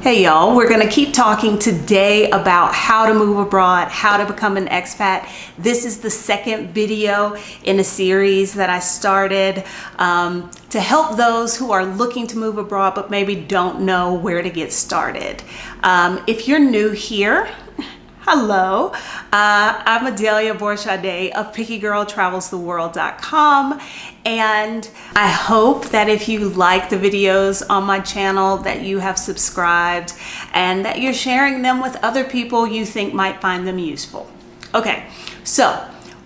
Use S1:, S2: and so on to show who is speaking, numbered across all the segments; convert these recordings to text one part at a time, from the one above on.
S1: Hey y'all, we're gonna keep talking today about how to move abroad, how to become an expat. This is the second video in a series that I started to help those who are looking to move abroad but maybe don't know where to get started. If you're new here, hello, I'm Adelia Borchade of PickyGirlTravelsTheWorld.com, and I hope that if you like the videos on my channel that you have subscribed and that you're sharing them with other people you think might find them useful. Okay, so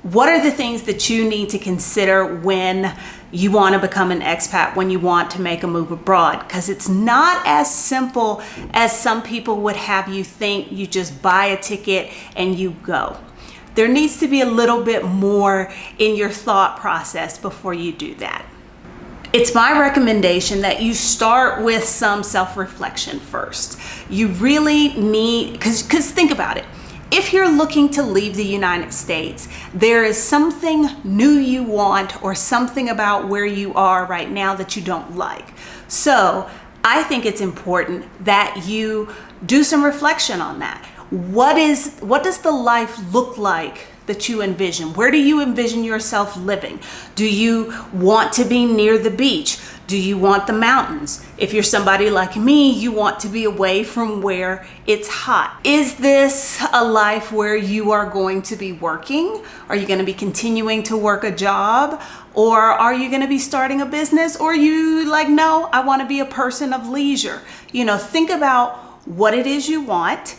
S1: what are the things that you need to consider when you want to become an expat, when you want to make a move abroad? Because it's not as simple as some people would have you think. You just buy a ticket and you go. There needs to be a little bit more in your thought process before you do that. It's my recommendation that you start with some self-reflection first. You really need, because think about it. If you're looking to leave the United States, there is something new you want or something about where you are right now that you don't like. So I think it's important that you do some reflection on that. What does the life look like that you envision? Where do you envision yourself living? Do you want to be near the beach? Do you want the mountains? If you're somebody like me, you want to be away from where it's hot. Is this a life where you are going to be working? Are you going to be continuing to work a job? Or are you going to be starting a business? Or are you like, no, I want to be a person of leisure? You know, think about what it is you want.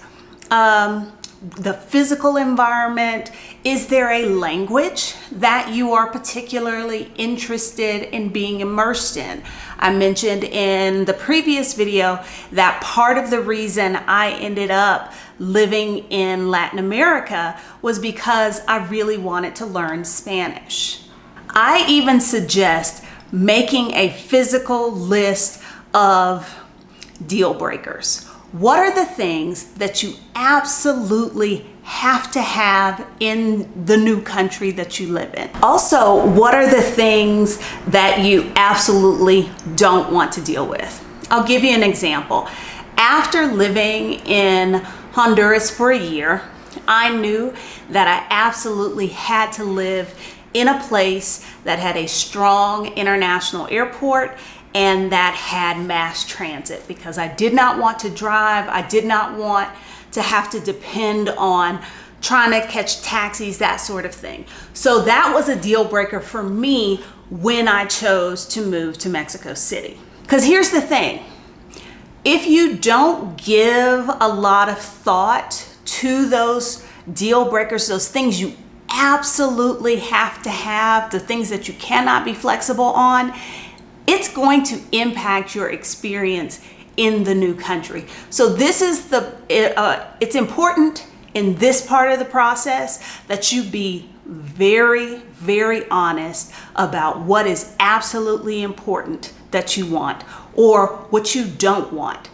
S1: The physical environment. Is there a language that you are particularly interested in being immersed in? I mentioned in the previous video that part of the reason I ended up living in Latin America was because I really wanted to learn Spanish. I even suggest making a physical list of deal breakers. What are the things that you absolutely have to have in the new country that you live in? Also, what are the things that you absolutely don't want to deal with? I'll give you an example. After living in Honduras for a year, I knew that I absolutely had to live in a place that had a strong international airport and that had mass transit, because I did not want to drive. I did not want to have to depend on trying to catch taxis, that sort of thing. So that was a deal breaker for me when I chose to move to Mexico City. Because here's the thing, if you don't give a lot of thought to those deal breakers, those things you absolutely have to have, the things that you cannot be flexible on, it's going to impact your experience in the new country. So this is it's important in this part of the process that you be very, very honest about what is absolutely important that you want or what you don't want.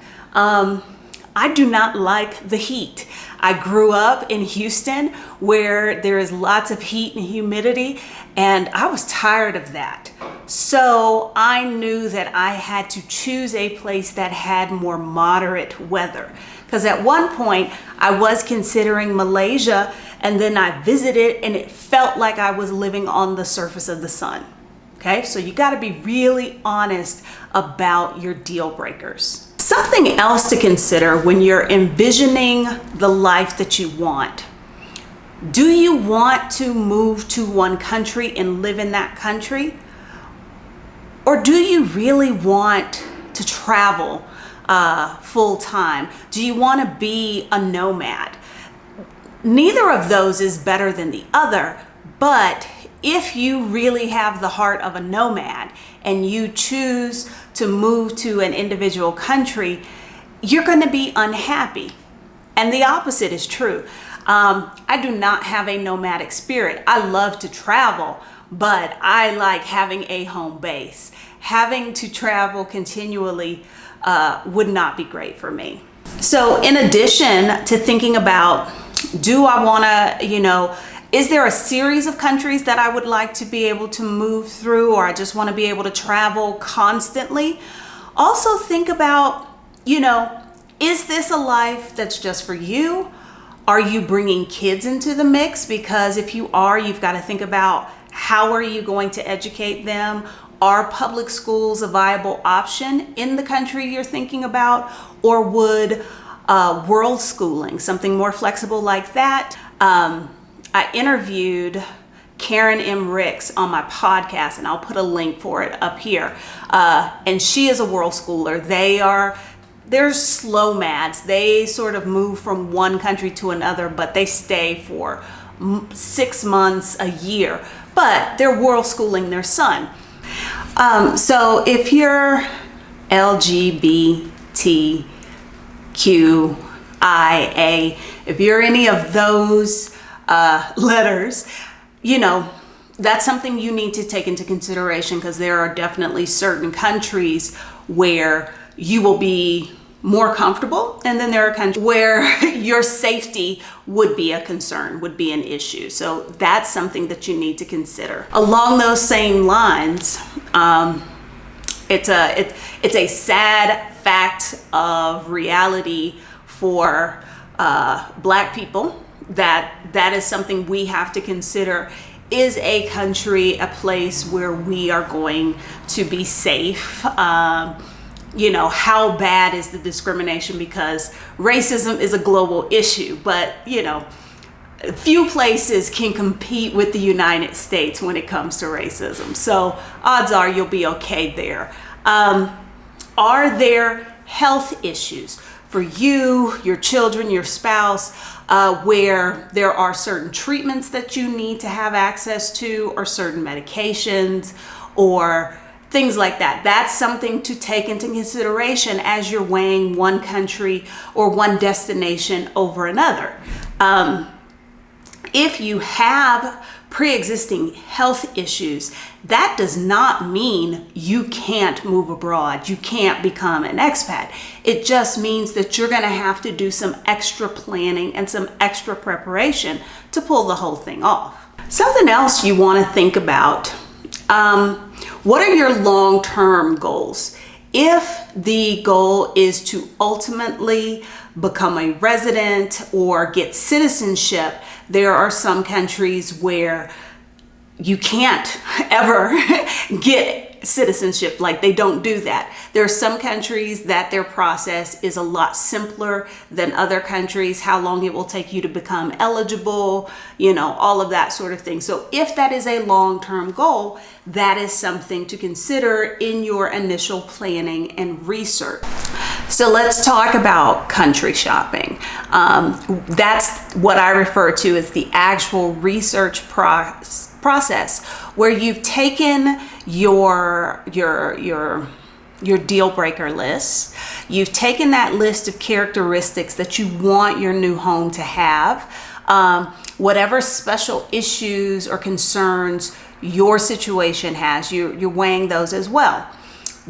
S1: I do not like the heat. I grew up in Houston where there is lots of heat and humidity, and I was tired of that. So I knew that I had to choose a place that had more moderate weather. Because at one point I was considering Malaysia, and then I visited and it felt like I was living on the surface of the sun. Okay, so you got to be really honest about your deal breakers. Something else to consider when you're envisioning the life that you want. Do you want to move to one country and live in that country? Or do you really want to travel full time? Do you want to be a nomad? Neither of those is better than the other, but if you really have the heart of a nomad and you choose to move to an individual country, you're going to be unhappy. And the opposite is true. I do not have a nomadic spirit. I love to travel, but I like having a home base. Having to travel continually would not be great for me. So in addition to thinking about, do I want to, is there a series of countries that I would like to be able to move through, or I just want to be able to travel constantly? Also think about, Is this a life that's just for you? Are you bringing kids into the mix? Because if you are, you've got to think about how are you going to educate them? Are public schools a viable option in the country you're thinking about? Or would world schooling, something more flexible like that? I interviewed Karen M. Ricks on my podcast, and I'll put a link for it up here. And she is a world schooler. They're slow mads. They sort of move from one country to another, but they stay for 6 months, a year. But they're world schooling their son. So if you're LGBTQIA, if you're any of those letters, that's something you need to take into consideration, because there are definitely certain countries where you will be more comfortable, and then there are countries where your safety would be a concern, would be an issue. So that's something that you need to consider. Along those same lines, it's a sad fact of reality for Black people that is something we have to consider. Is a country a place where we are going to be safe? How bad is the discrimination? Because racism is a global issue, but few places can compete with the United States when it comes to racism. So odds are you'll be okay there. Are there health issues for you, your children, your spouse, where there are certain treatments that you need to have access to, or certain medications, or things like that? That's something to take into consideration as you're weighing one country or one destination over another. If you have pre-existing health issues, that does not mean you can't move abroad. You can't become an expat. It just means that you're going to have to do some extra planning and some extra preparation to pull the whole thing off. Something else you want to think about. What are your long-term goals? If the goal is to ultimately become a resident or get citizenship, there are some countries where you can't ever get citizenship. Like, they don't do that. There are some countries that their process is a lot simpler than other countries, how long it will take you to become eligible, all of that sort of thing. So if that is a long-term goal, that is something to consider in your initial planning and research. So let's talk about country shopping. That's what I refer to as the actual research process, where you've taken your deal breaker list. You've taken that list of characteristics that you want your new home to have, whatever special issues or concerns your situation has, you're weighing those as well.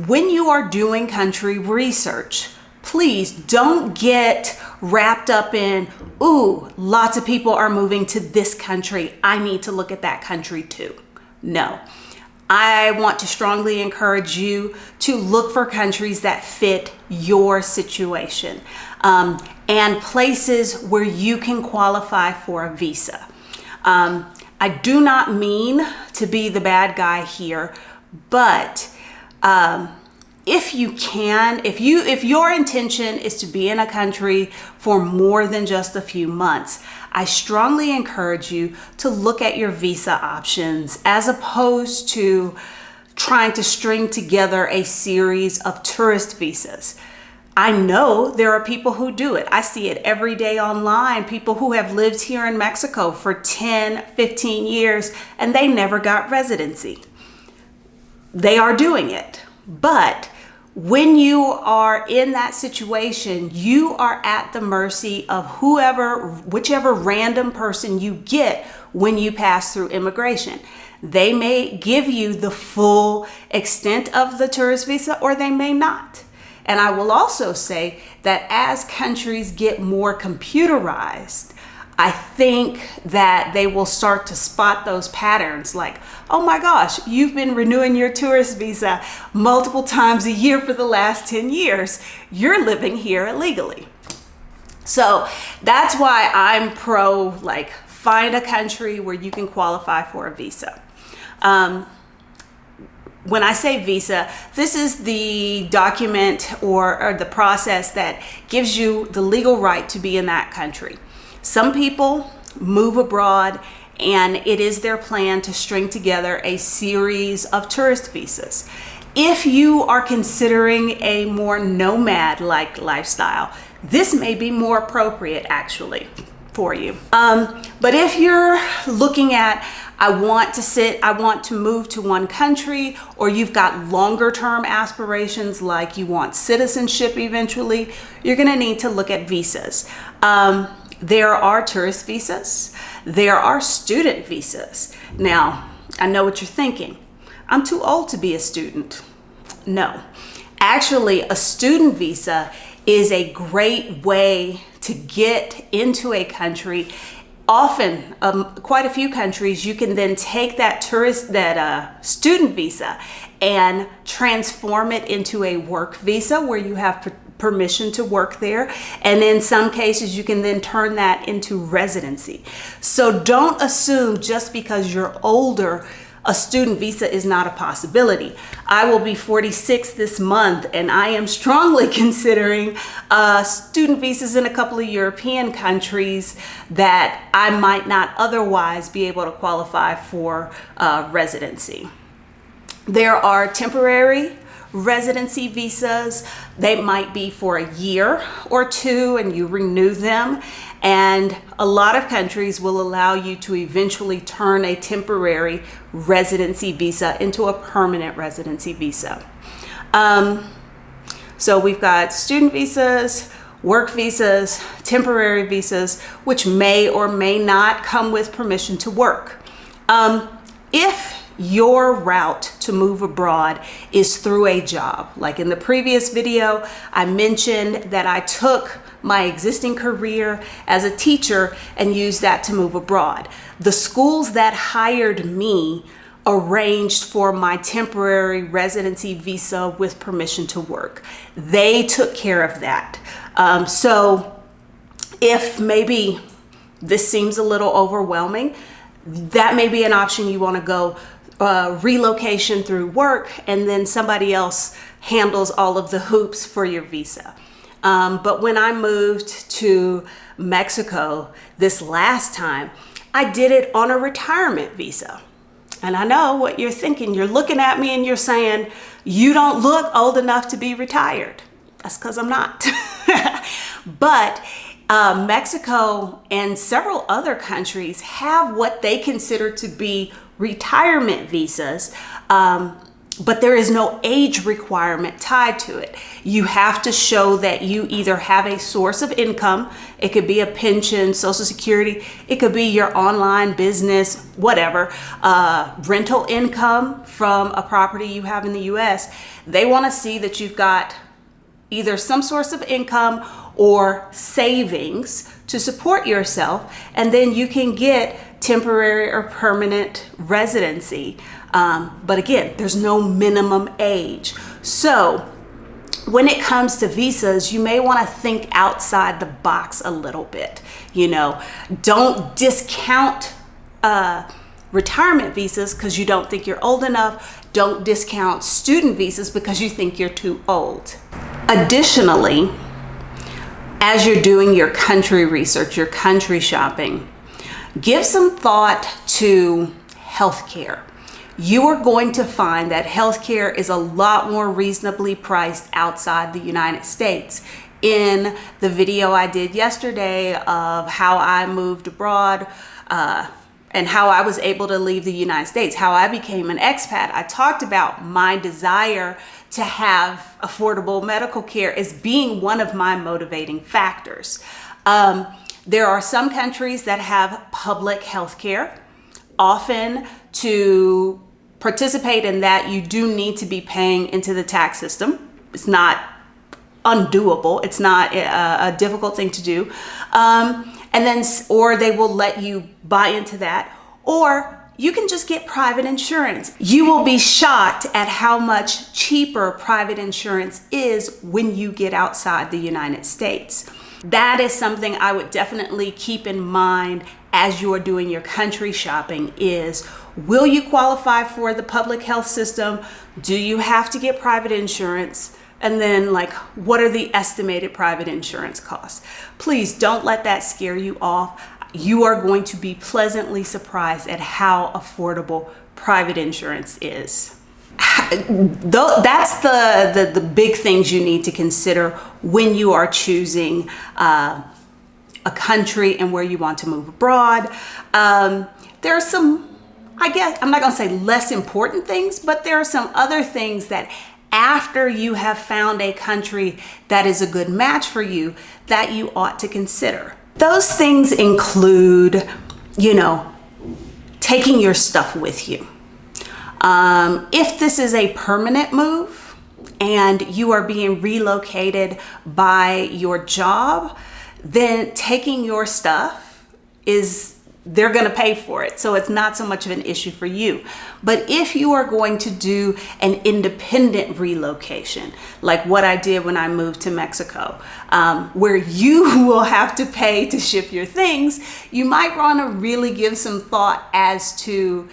S1: When you are doing country research, please don't get wrapped up in, lots of people are moving to this country, I need to look at that country too. No. I want to strongly encourage you to look for countries that fit your situation, and places where you can qualify for a visa. I do not mean to be the bad guy here, but if you can, if your intention is to be in a country for more than just a few months, I strongly encourage you to look at your visa options as opposed to trying to string together a series of tourist visas. I know there are people who do it. I see it every day online. People who have lived here in Mexico for 10, 15 years, and they never got residency. They are doing it. But when you are in that situation, you are at the mercy of whichever random person you get when you pass through immigration. They may give you the full extent of the tourist visa, or they may not. And I will also say that as countries get more computerized, I think that they will start to spot those patterns like, oh my gosh, you've been renewing your tourist visa multiple times a year for the last 10 years. You're living here illegally. So that's why I'm pro, like, find a country where you can qualify for a visa. When I say visa, this is the document or the process that gives you the legal right to be in that country. Some people move abroad and it is their plan to string together a series of tourist visas. If you are considering a more nomad-like lifestyle, this may be more appropriate actually for you. But if you're looking at, I want to move to one country, or you've got longer term aspirations like you want citizenship eventually, you're gonna need to look at visas. There are tourist visas, there are student visas. Now, I know what you're thinking. I'm too old to be a student. No, actually a student visa is a great way to get into a country. Often, quite a few countries, you can then take that student visa and transform it into a work visa where you have permission to work there. And in some cases, you can then turn that into residency. So don't assume just because you're older, a student visa is not a possibility. I will be 46 this month, and I am strongly considering student visas in a couple of European countries that I might not otherwise be able to qualify for residency. There are temporary residency visas. They might be for a year or two and you renew them. And a lot of countries will allow you to eventually turn a temporary residency visa into a permanent residency visa. So we've got student visas, work visas, temporary visas, which may or may not come with permission to work. If your route to move abroad is through a job, like in the previous video, I mentioned that I took my existing career as a teacher and used that to move abroad. The schools that hired me arranged for my temporary residency visa with permission to work. They took care of that. So if maybe this seems a little overwhelming, that may be an option. You want to go relocation through work, and then somebody else handles all of the hoops for your visa. But when I moved to Mexico this last time, I did it on a retirement visa. And I know what you're thinking. You're looking at me and you're saying, you don't look old enough to be retired. That's because I'm not. But Mexico and several other countries have what they consider to be retirement visas, but there is no age requirement tied to it. You have to show that you either have a source of income. It could be a pension, Social Security. It could be your online business, whatever, rental income from a property you have in the US. They want to see that you've got either some source of income or savings to support yourself, and then you can get temporary or permanent residency. But again, there's no minimum age. So when it comes to visas, you may want to think outside the box a little bit. You know, don't discount retirement visas because you don't think you're old enough. Don't discount student visas because you think you're too old. Additionally, as you're doing your country research, your country shopping, give some thought to healthcare. You are going to find that healthcare is a lot more reasonably priced outside the United States. In the video I did yesterday of how I moved abroad and how I was able to leave the United States, how I became an expat, I talked about my desire to have affordable medical care as being one of my motivating factors. There are some countries that have public health care. Often to participate in that, you do need to be paying into the tax system. It's not undoable. It's not a difficult thing to do. And then, or they will let you buy into that, or you can just get private insurance. You will be shocked at how much cheaper private insurance is when you get outside the United States. That is something I would definitely keep in mind as you are doing your country shopping is, will you qualify for the public health system? Do you have to get private insurance? And then, like, what are the estimated private insurance costs? Please don't let that scare you off. You are going to be pleasantly surprised at how affordable private insurance is. That's the big things you need to consider when you are choosing a country and where you want to move abroad. There are some, I guess, I'm not going to say less important things, but there are some other things that after you have found a country that is a good match for you that you ought to consider. Those things include, taking your stuff with you. If this is a permanent move and you are being relocated by your job, then taking your stuff they're going to pay for it. So it's not so much of an issue for you. But if you are going to do an independent relocation, like what I did when I moved to Mexico, where you will have to pay to ship your things, you might want to really give some thought as to,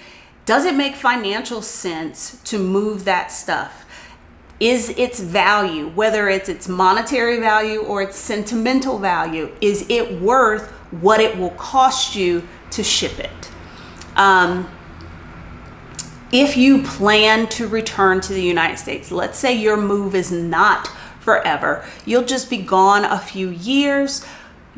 S1: does it make financial sense to move that stuff? Is its value, whether it's its monetary value or its sentimental value, is it worth what it will cost you to ship it? If you plan to return to the United States, let's say your move is not forever, you'll just be gone a few years.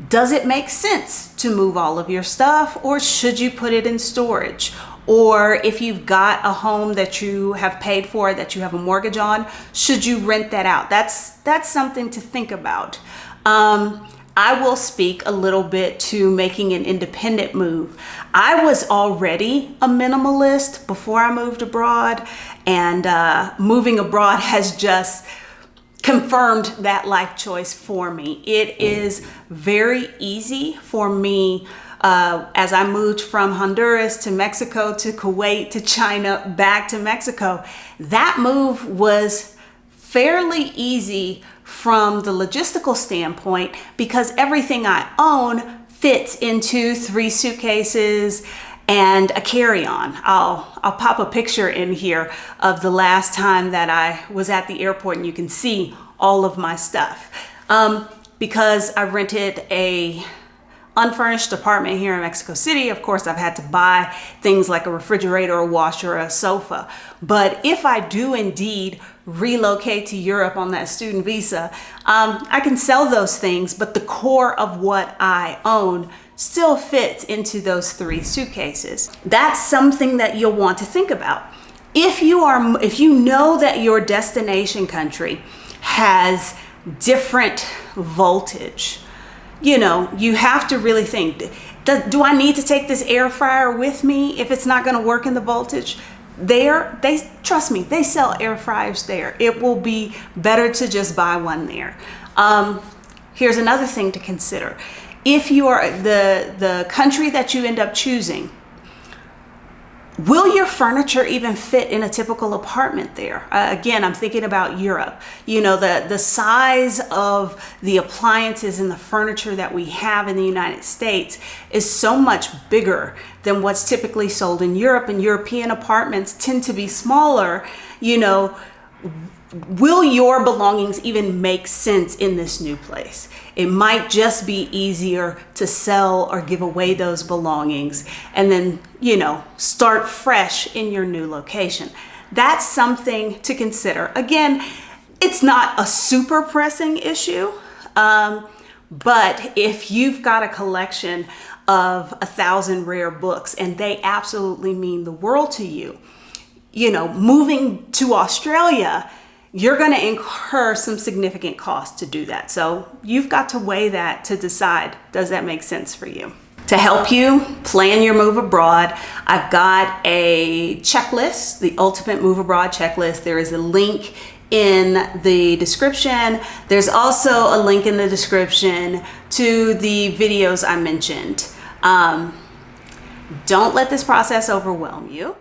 S1: Does it make sense to move all of your stuff, or should you put it in storage? Or if you've got a home that you have paid for, that you have a mortgage on, should you rent that out? That's something to think about. I will speak a little bit to making an independent move. I was already a minimalist before I moved abroad, and moving abroad has just confirmed that life choice for me. It is very easy for me as I moved from Honduras to Mexico to Kuwait to China back to Mexico. That move was fairly easy from the logistical standpoint because everything I own fits into 3 suitcases and a carry-on. I'll pop a picture in here of the last time that I was at the airport, and you can see all of my stuff. Because I rented a unfurnished apartment here in Mexico City, of course, I've had to buy things like a refrigerator, a washer, a sofa. But if I do indeed relocate to Europe on that student visa, I can sell those things, but the core of what I own still fits into those 3 suitcases. That's something that you'll want to think about. If you know that your destination country has different voltage, you have to really think, do I need to take this air fryer with me if it's not going to work in the voltage? Trust me, they sell air fryers there. It will be better to just buy one there. Here's another thing to consider. If you are the country that you end up choosing, will your furniture even fit in a typical apartment there? Again, I'm thinking about Europe. The size of the appliances and the furniture that we have in the United States is so much bigger than what's typically sold in Europe, and European apartments tend to be smaller. Will your belongings even make sense in this new place? It might just be easier to sell or give away those belongings and then, start fresh in your new location. That's something to consider. Again, it's not a super pressing issue, but if you've got a collection of 1,000 rare books and they absolutely mean the world to you, moving to Australia, you're going to incur some significant costs to do that. So you've got to weigh that to decide, does that make sense for you? To help you plan your move abroad, I've got a checklist, the Ultimate Move Abroad Checklist. There is a link in the description. There's also a link in the description to the videos I mentioned. Don't let this process overwhelm you.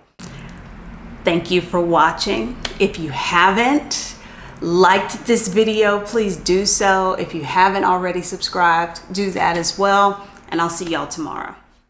S1: Thank you for watching. If you haven't liked this video, please do so. If you haven't already subscribed, do that as well. And I'll see y'all tomorrow.